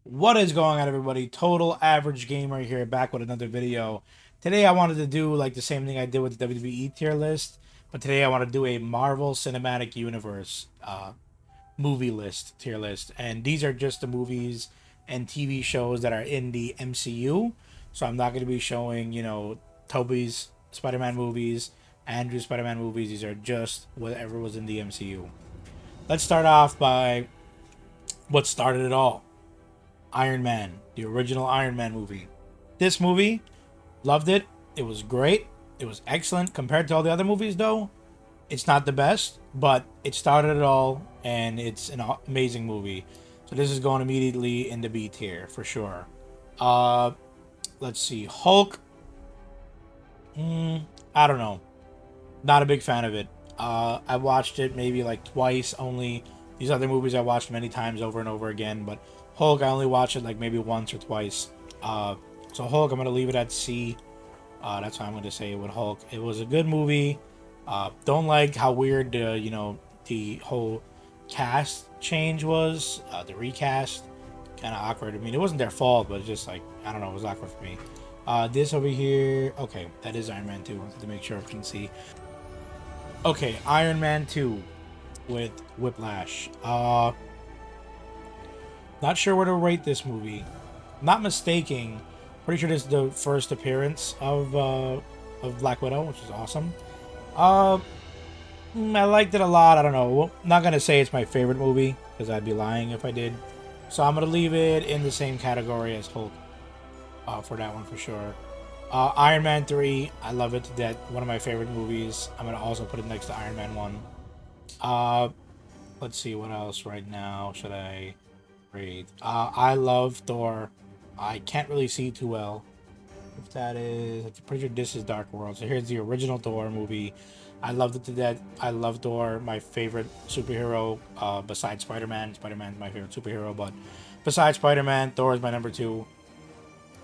What is going on, everybody? Total Average Gamer here, back with another video. Today I wanted to do like the same thing I did with the WWE tier list, but today I want to do a Marvel Cinematic Universe movie list, tier list. And these are just the movies and TV shows that are in the MCU. So I'm not going to be showing, Toby's Spider-Man movies, Andrew's Spider-Man movies. These are just whatever was in the MCU. Let's start off by what started it all. Iron Man, the original Iron Man movie. This movie, loved it. It was great. It was excellent compared to all the other movies, though. It's not the best, but it started it all, and it's an amazing movie. So this is going immediately in the B tier for sure. Uh, let's see, Hulk. I don't know. Not a big fan of it. I watched it maybe like twice only. These other movies I watched many times over and over again, but Hulk I only watched it like maybe once or twice. So Hulk I'm gonna leave it at C. That's how I'm gonna say it with Hulk. It was a good movie. Don't like how weird the whole cast change was. The recast kind of awkward. I mean, it wasn't their fault, but it's just like I don't know, it was awkward for me. This over here, okay, that is Iron Man 2. To make sure I can see. Okay, Iron Man 2 with Whiplash. Not sure where to rate this movie. Not mistaking, pretty sure this is the first appearance of Black Widow, which is awesome. Uh, I liked it a lot. I don't know. Well, not gonna say it's my favorite movie because I'd be lying if I did. So I'm gonna leave it in the same category as Hulk for that one for sure. Iron Man 3, I love it to death. One of my favorite movies. I'm gonna also put it next to Iron Man 1. Uh, let's see what else right now should I rate. I love Thor. I can't really see too well. If that is, I'm pretty sure this is Dark World. So here's the original Thor movie. I loved it to death. I love Thor, my favorite superhero. Besides Spider-Man. Spider-Man's my favorite superhero, but besides Spider-Man, Thor is my number two.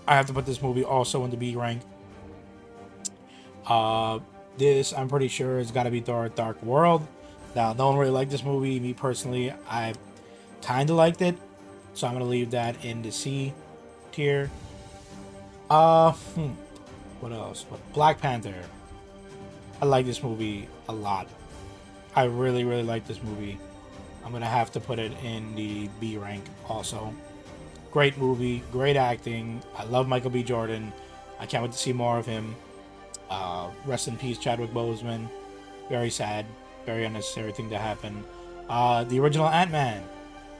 I have to put this movie also in the B rank. Uh, this I'm pretty sure has got to be Thor: Dark World. Now, no one really liked this movie. Me personally, I kind of liked it, so I'm gonna leave that in the C tier. Uh, hmm, what else? Black Panther. I like this movie a lot. I really, really like this movie. I'm gonna have to put it in the B rank also. Great movie, great acting. I love Michael B. Jordan. I can't wait to see more of him. Rest in peace, Chadwick Boseman. Very sad, very unnecessary thing to happen. The original Ant-Man.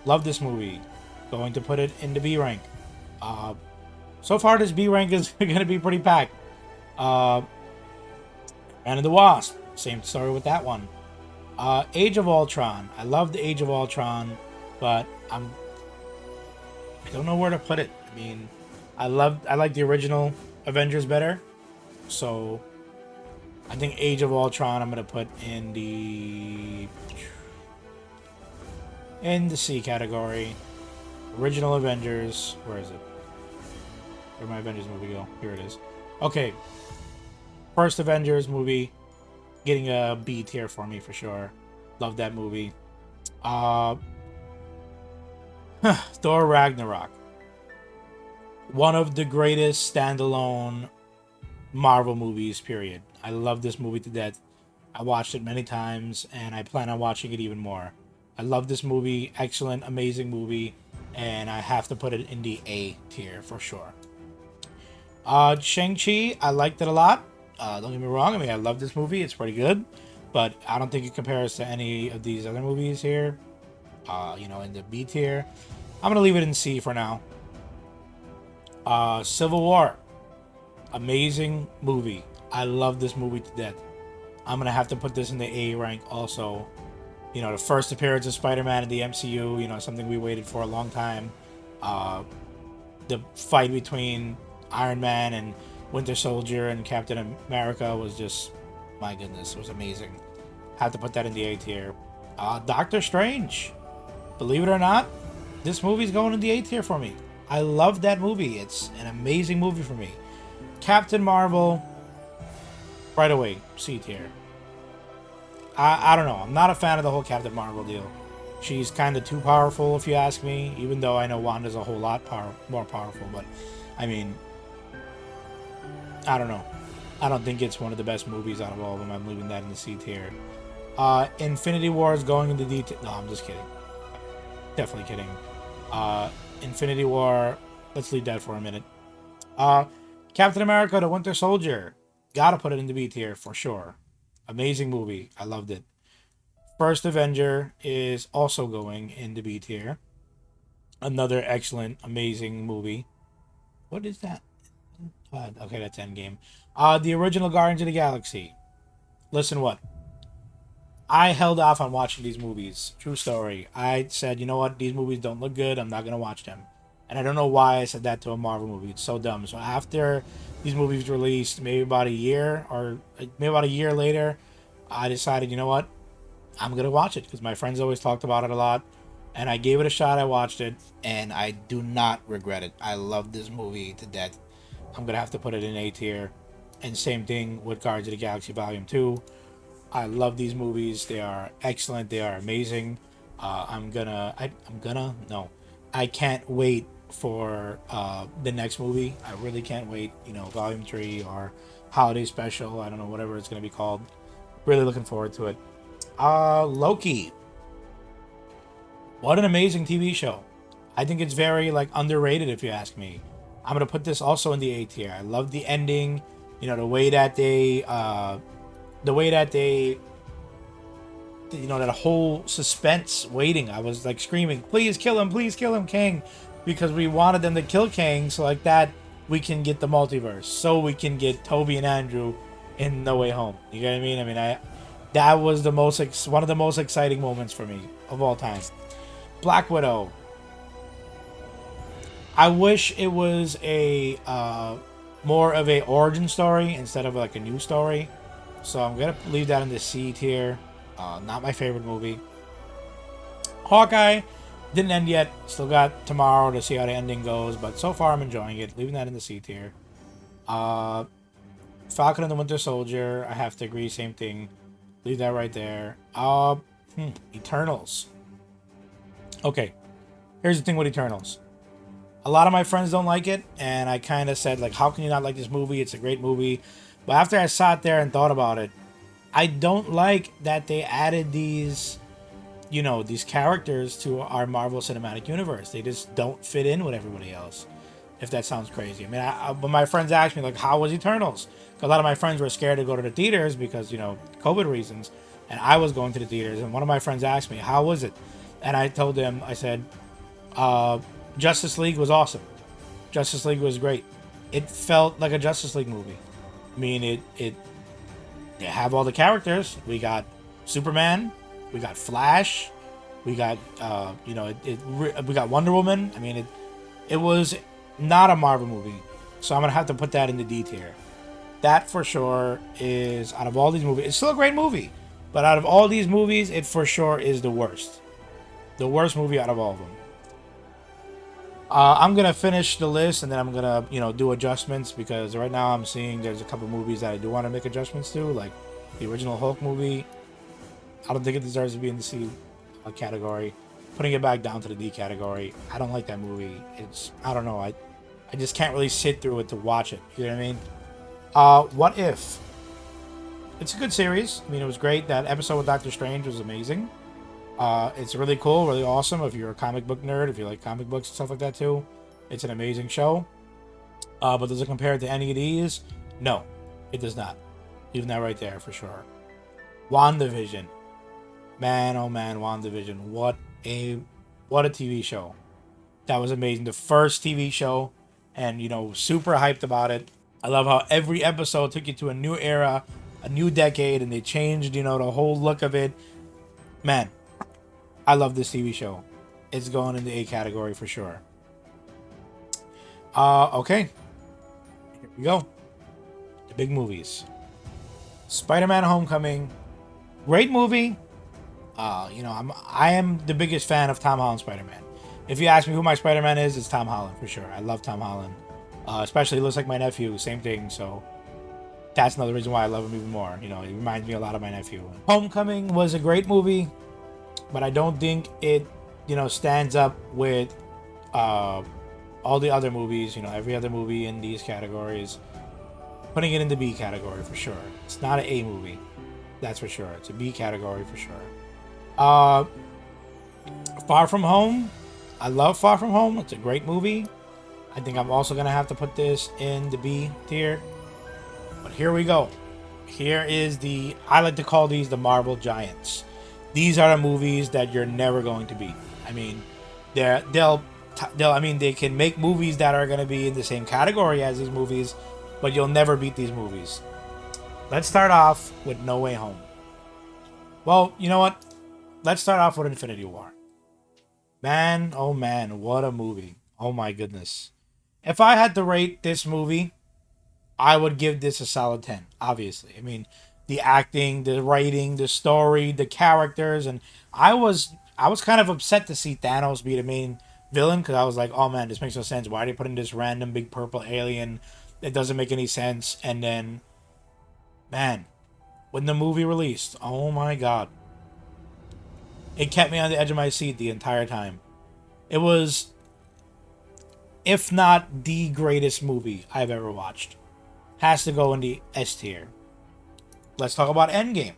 Love this movie. Going to put it in the B rank. Uh, so far, this B rank is going to be pretty packed. Uh, Man of the Wasp. Same story with that one. Age of Ultron. I love the Age of Ultron, but I don't know where to put it. I mean, I like the original Avengers better, so I think Age of Ultron I'm gonna put in the C category. Original Avengers. Where is it? Where'd my Avengers movie go? Here it is. Okay, first Avengers movie getting a B tier for me for sure. Love that movie. Uh, Thor Ragnarok. One of the greatest standalone Marvel movies, period. I love this movie to death. I watched it many times and I plan on watching it even more. I love this movie. Excellent, amazing movie. And I have to put it in the A tier for sure. Shang-Chi, I liked it a lot. Don't get me wrong. I mean, I love this movie. It's pretty good. But I don't think it compares to any of these other movies here. In the B tier. I'm going to leave it in C for now. Civil War. Amazing movie. I love this movie to death. I'm gonna have to put this in the A rank also. The first appearance of Spider-Man in the MCU, something we waited for a long time. Uh, the fight between Iron Man and Winter Soldier and Captain America was just, my goodness, it was amazing. Have to put that in the A tier. Doctor Strange. Believe it or not, this movie's going in the A tier for me. I love that movie. It's an amazing movie for me. Captain Marvel, right away, C tier. I don't know. I'm not a fan of the whole Captain Marvel deal. She's kind of too powerful, if you ask me. Even though I know Wanda's a whole lot more powerful, but I mean, I don't know. I don't think it's one of the best movies out of all of them. I'm leaving that in the C tier. Infinity War is going into detail. No, I'm just kidding. Definitely kidding. Infinity War. Let's leave that for a minute. Captain America: The Winter Soldier. Gotta put it in the B tier for sure. Amazing movie. I loved it. First Avenger is also going in the B tier. Another excellent, amazing movie. What is that? Okay, that's Endgame. The original Guardians of the Galaxy. Listen, what? I held off on watching these movies. True story. I said, you know what? These movies don't look good. I'm not going to watch them. And I don't know why I said that to a Marvel movie. It's so dumb. So after these movies released, maybe about a year or maybe about a year later, I decided, you know what? I'm going to watch it because my friends always talked about it a lot. And I gave it a shot. I watched it. And I do not regret it. I love this movie to death. I'm going to have to put it in A tier. And same thing with Guardians of the Galaxy Volume 2. I love these movies. They are excellent. They are amazing. I can't wait for the next movie. I really can't wait. You know, Volume 3 or Holiday Special. I don't know, whatever it's going to be called. Really looking forward to it. Loki. What an amazing TV show. I think it's very, like, underrated if you ask me. I'm going to put this also in the A tier. I love the ending. You know, the way that they that whole suspense waiting. I was like screaming, please kill him, Kang, because we wanted them to kill Kang, so like that we can get the multiverse, so we can get Toby and Andrew in No Way Home. You get what I mean? I mean, that was one of the most exciting moments for me of all time. Black Widow. I wish it was a more of a origin story instead of like a new story. So I'm going to leave that in the C tier. Not my favorite movie. Hawkeye didn't end yet. Still got tomorrow to see how the ending goes. But so far I'm enjoying it. Leaving that in the C tier. Falcon and the Winter Soldier. I have to agree. Same thing. Leave that right there. Eternals. Okay. Here's the thing with Eternals. A lot of my friends don't like it. And I kind of said, like, how can you not like this movie? It's a great movie. But after I sat there and thought about it, I don't like that they added these characters to our Marvel Cinematic Universe. They just don't fit in with everybody else, if that sounds crazy. I mean, but my friends asked me, like, how was Eternals? A lot of my friends were scared to go to the theaters because, COVID reasons. And I was going to the theaters. And one of my friends asked me, how was it? And I told them, I said, Justice League was awesome. Justice League was great. It felt like a Justice League movie. I mean, they have all the characters. We got Superman, we got Flash, we got we got Wonder Woman. I mean, it was not a Marvel movie, so I'm gonna have to put that in the D tier. That for sure is, out of all these movies, it's still a great movie, but out of all these movies, it for sure is the worst movie out of all of them. I'm gonna finish the list and then I'm gonna do adjustments, because right now I'm seeing there's a couple movies that I do want to make adjustments to, like the original Hulk movie. I don't think it deserves to be in the C category. Putting it back down to the D category. I don't like that movie. I don't know. I just can't really sit through it to watch it. You know what I mean? What If? It's a good series. I mean, it was great. That episode with Doctor Strange was amazing. It's really cool, really awesome if you're a comic book nerd, if you like comic books and stuff like that too. It's an amazing show. But does it compare to any of these? No, it does not. Leaving that right there for sure. WandaVision. Man, oh man, WandaVision. What a TV show. That was amazing. The first TV show, and super hyped about it. I love how every episode took you to a new era, a new decade, and they changed, the whole look of it. Man, I love this TV show. It's going in the A category for sure. Okay. Here we go. The big movies. Spider-Man Homecoming. Great movie. I am the biggest fan of Tom Holland Spider-Man. If you ask me who my Spider-Man is, it's Tom Holland for sure. I love Tom Holland. Especially, he looks like my nephew. Same thing, so that's another reason why I love him even more. He reminds me a lot of my nephew. Homecoming was a great movie. but I don't think it, stands up with uh, all the other movies. Every other movie in these categories, putting it in the B category for sure. It's not an A movie, that's for sure. It's a B category for sure. Uh, Far From Home, I love Far From Home. It's a great movie. I think I'm also gonna have to put this in the B tier. But here we go. Here is I like to call these the Marvel Giants. These are the movies that you're never going to beat. I mean, they can make movies that are going to be in the same category as these movies, but you'll never beat these movies. Let's start off with No Way Home. Well, you know what? Let's start off with Infinity War. Man, oh man, what a movie. Oh my goodness. If I had to rate this movie, I would give this a solid 10, obviously. I mean, the acting, the writing, the story, the characters, and I was kind of upset to see Thanos be the main villain because I was like, oh man, this makes no sense. Why are they putting this random big purple alien? It doesn't make any sense. And then, man, when the movie released, oh my god, it kept me on the edge of my seat the entire time. It was, if not the greatest movie I've ever watched. Has to go in the S tier. Let's talk about Endgame.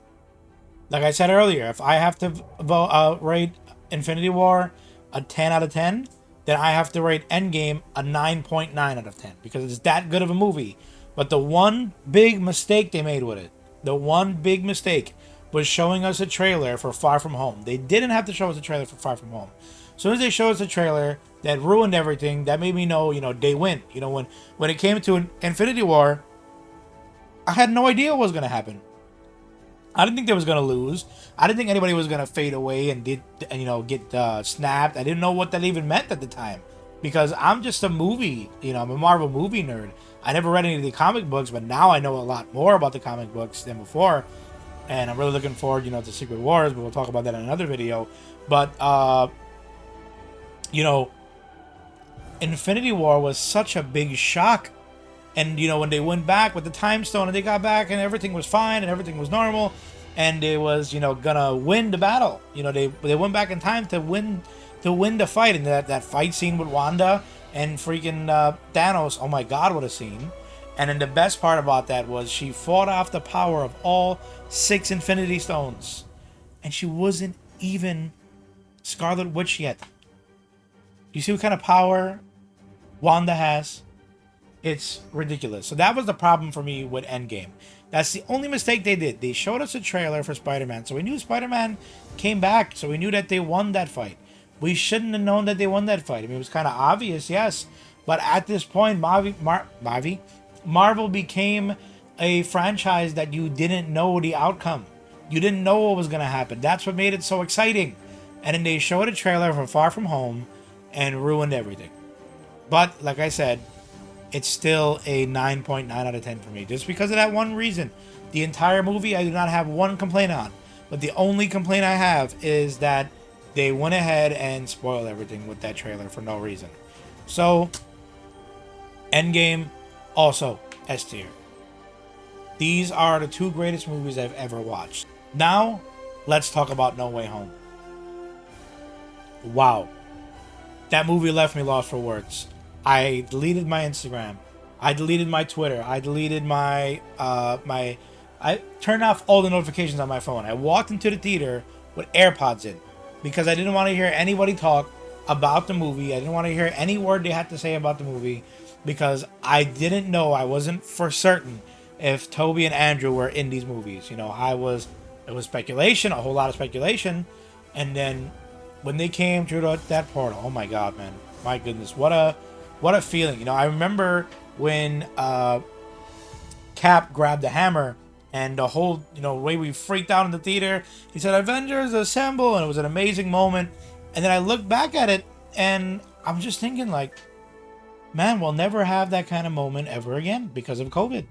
Like I said earlier, if I have to rate Infinity War a 10 out of 10, then I have to rate Endgame a 9.9 out of 10 because it's that good of a movie. But the one big mistake they made with it, the one big mistake was showing us a trailer for Far From Home. They didn't have to show us a trailer for Far From Home. As soon as they showed us a trailer, that ruined everything. That made me know, they win. When it came to Infinity War, I had no idea what was going to happen. I didn't think they was going to lose. I didn't think anybody was going to fade away and get snapped. I didn't know what that even meant at the time because I'm just a movie, I'm a Marvel movie nerd. I never read any of the comic books, but now I know a lot more about the comic books than before. And I'm really looking forward, to Secret Wars, but we'll talk about that in another video. But, Infinity War was such a big shock. And, when they went back with the time stone and they got back and everything was fine and everything was normal and they was, gonna win the battle. They went back in time to win the fight. And that fight scene with Wanda and freaking Thanos, oh my god, what a scene. And then the best part about that was she fought off the power of all 6 Infinity Stones. And she wasn't even Scarlet Witch yet. You see what kind of power Wanda has? It's ridiculous. So that was the problem for me with Endgame. That's the only mistake they did. They showed us a trailer for Spider-Man. So we knew Spider-Man came back. So we knew that they won that fight. We shouldn't have known that they won that fight. I mean, it was kind of obvious, yes. But at this point, Marvel became a franchise that you didn't know the outcome. You didn't know what was going to happen. That's what made it so exciting. And then they showed a trailer for Far From Home and ruined everything. But, like I said, it's still a 9.9 out of 10 for me. Just because of that one reason. The entire movie, I do not have one complaint on. But the only complaint I have is that they went ahead and spoiled everything with that trailer for no reason. So, Endgame, also S tier. These are the 2 greatest movies I've ever watched. Now, let's talk about No Way Home. Wow. That movie left me lost for words. I deleted my Instagram. I deleted my Twitter. I deleted I turned off all the notifications on my phone. I walked into the theater with AirPods in because I didn't want to hear anybody talk about the movie. I didn't want to hear any word they had to say about the movie because I didn't know. I wasn't for certain if Toby and Andrew were in these movies. It was speculation, a whole lot of speculation. And then when they came through that portal, oh my god, man. My goodness, what a feeling. I remember when Cap grabbed the hammer and the whole, way we freaked out in the theater. He said, "Avengers assemble," and it was an amazing moment. And then I looked back at it and I'm just thinking like, man, we'll never have that kind of moment ever again because of COVID.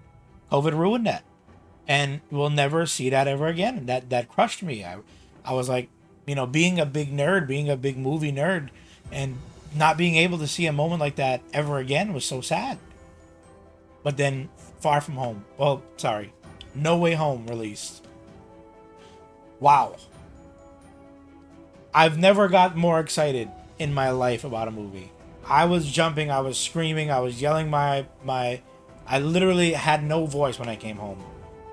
COVID ruined that. And we'll never see that ever again. And that crushed me. I was like, being a big nerd, being a big movie nerd, and not being able to see a moment like that ever again was so sad. But then Far From Home, No Way Home released. Wow. I've never got more excited in my life about a movie. I was jumping, I was screaming, I was yelling my I literally had no voice when I came home.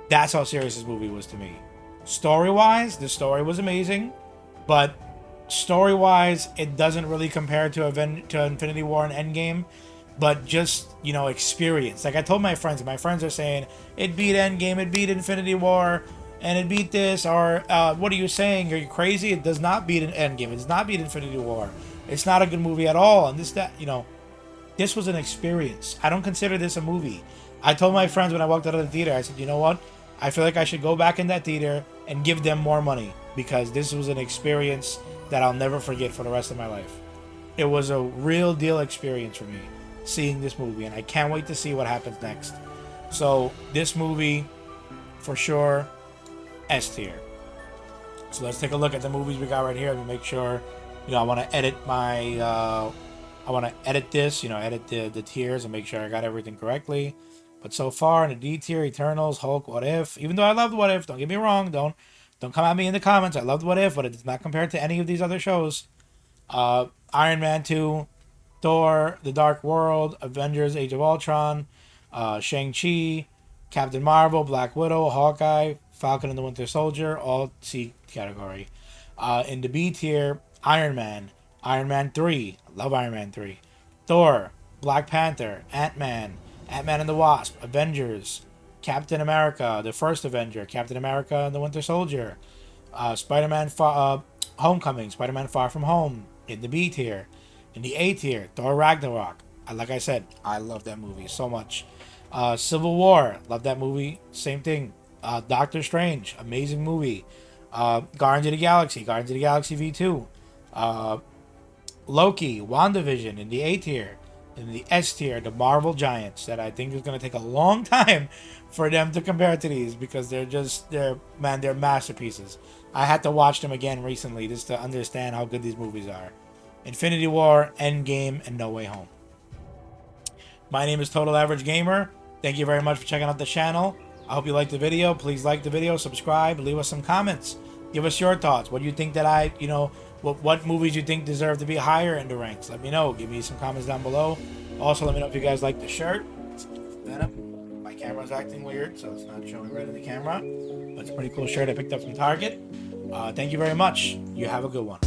That's how serious this movie was to me. Story-wise, the story was amazing, but story-wise, it doesn't really compare to to Infinity War and Endgame. But just, you know, experience. Like I told my friends are saying it beat Endgame, it beat Infinity War, and it beat this. Or what are you saying? Are you crazy? It does not beat an Endgame. It does not beat Infinity War. It's not a good movie at all. And this, that, you know, this was an experience. I don't consider this a movie. I told my friends when I walked out of the theater, I said, you know what? I feel like I should go back in that theater and give them more money because this was an experience that I'll never forget for the rest of my life. It was a real deal experience for me seeing this movie, and I can't wait to see what happens next. So this movie, for sure, S tier. So let's take a look at the movies we got right here. Let me make sure. You know, I want to edit my. I want to edit this. You know, edit the tiers and make sure I got everything correctly. But so far in the D tier, Eternals, Hulk, What If. Even though I loved What If, don't get me wrong. Don't come at me in the comments. I loved What If, but it's not compared to any of these other shows. Iron Man 2, Thor, The Dark World, Avengers, Age of Ultron, Shang-Chi, Captain Marvel, Black Widow, Hawkeye, Falcon and the Winter Soldier, all C category. In the B tier, Iron Man, Iron Man 3, I love Iron Man 3, Thor, Black Panther, Ant-Man, Ant-Man and the Wasp, Avengers, Captain America, the first Avenger, Captain America and the Winter Soldier, Homecoming, Spider-Man Far From Home, in the B tier. In the A tier, Thor Ragnarok. Like I said, I love that movie so much. Civil War, love that movie. Same thing. Doctor Strange, amazing movie. Guardians of the Galaxy, Guardians of the Galaxy V2. Loki, WandaVision in the A tier. In the S tier, the Marvel Giants, that I think is going to take a long time for them to compare to these because they're masterpieces. I had to watch them again recently just to understand how good these movies are. Infinity War, Endgame, and No Way Home. My name is Total Average Gamer. Thank you very much for checking out the channel. I hope you liked the video. Please like the video, subscribe, leave us some comments. Give us your thoughts. What do you think that what movies you think deserve to be higher in the ranks? Let me know. Give me some comments down below. Also, let me know if you guys like the shirt. Venom. My camera's acting weird, so it's not showing right in the camera. But it's a pretty cool shirt I picked up from Target. Thank you very much. You have a good one.